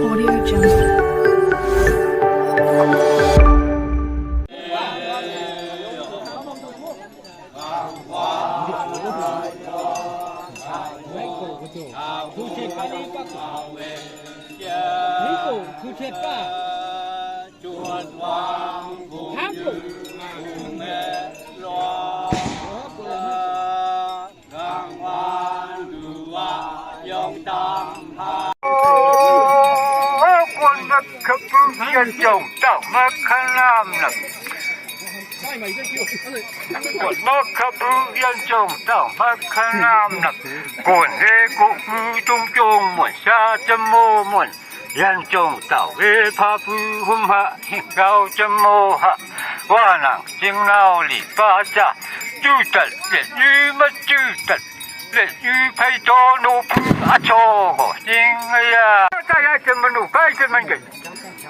Audio Jungle. Dân chồng tạo mắc khăn nam nè Quần mắc khắp bư dân chồng tạo mắc khăn nam nè Quần hê cụ bư trung trung muộn xa châm mô muộn Dân chồng tạo hê phá bư hùm hạ hình cao châm mô hạ Hoa nàng chinh nào lì ba cha Chư tật liệt như mất chư tật liệt như phải cho nô bư á cho gõ chinh ngây à Cái ai chân mà nụ cái chân mình kì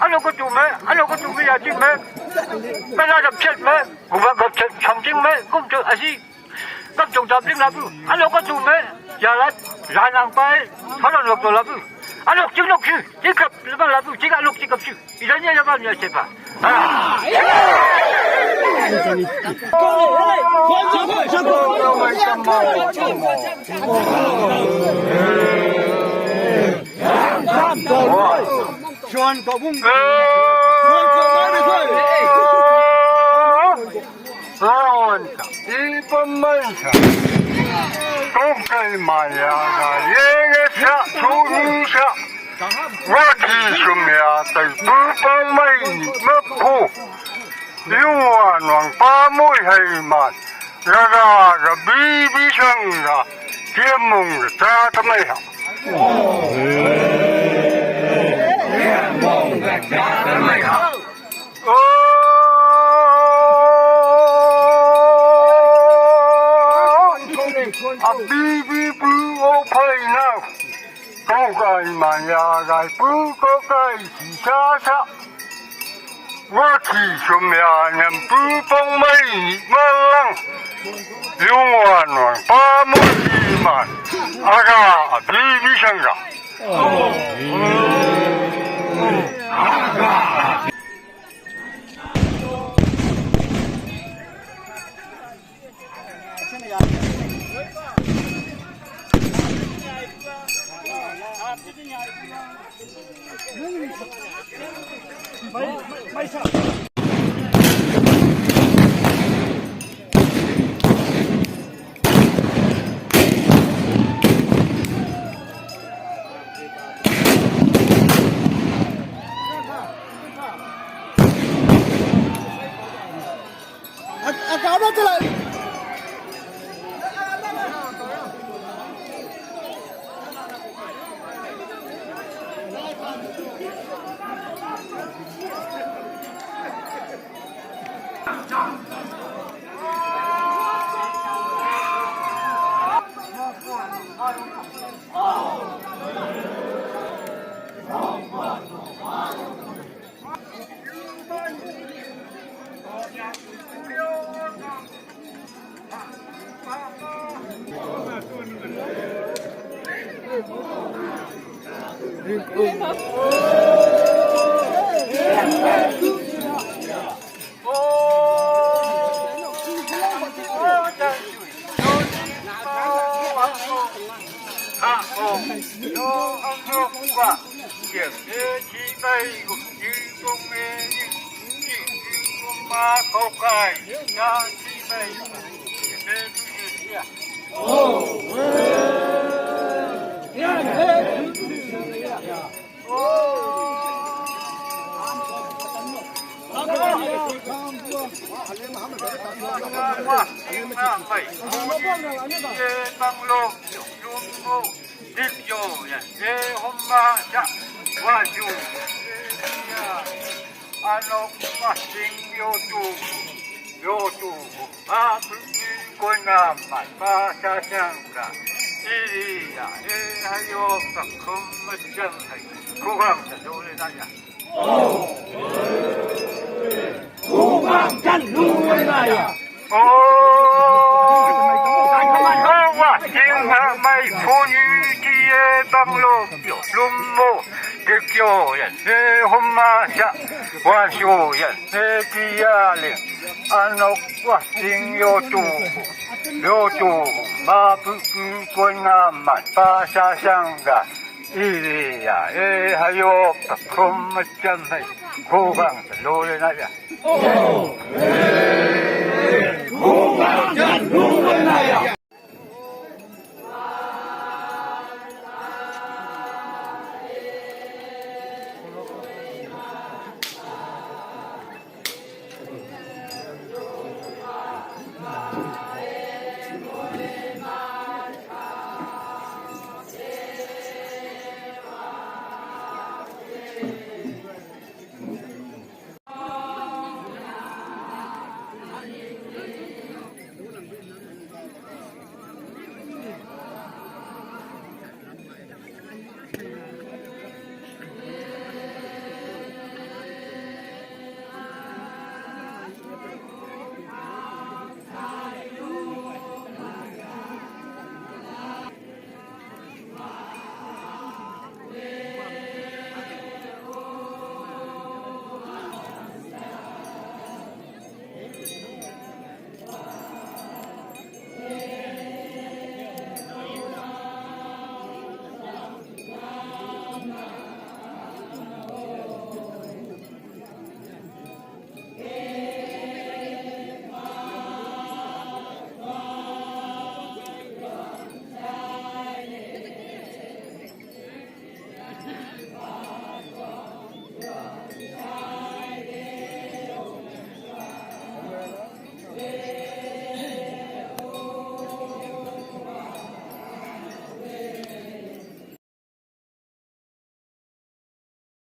Ano ko tume, ano ko tume ya ching me. Mana dap chet me, gua gap chet chong ching me, kum chu asi. Gap chong dap ching la bu. Ano ko tume, ya la la nang pai, thola lok to la bu. Ano ching lok chu, ching kap la la bu, ching alok ching kap chu. Idanya ya ba nya se pa. Chuan có bung chuan có nói thôi Ron đi bấm mây có cây mà nhà là dễ sa thu sa quá chi sum ya tại bự bấm mây mất khu yêu hoàng ba mũi hay mà ra bi bi sang ra kiếm mông ra tham ấy hả Bi bi bư ô phơi nào có cái mà nhà cái bư có cái chỉ xa xa quá chỉ sum ya nhầm bư bông mây mà lăng yêu hoàn hoàn ba mươi mà aga bi bi sang ra Cáo đó lại Điểm thế chi bay cũng như công nghệ như công ma câu cài ra chi bay điểm thế tu gì à băng lô luôn ngô tiếp vô ya e hôm ma cha qua chu ya ano ma sing yo tu ma ko na ma pa cha chang ka iri ya e hayo ka khum ma chang hai cố gắng cha do le da ya cố gắng chân lu le da ya quá chinh bang lo yo lum mo de kyo yan he hom ma sha wan shu yan he ki ya le anok wa sing yo tu ma pu ku kon na ma pa sha shang ga 이呀哎还有空么真美苦棒路人那呀苦棒真路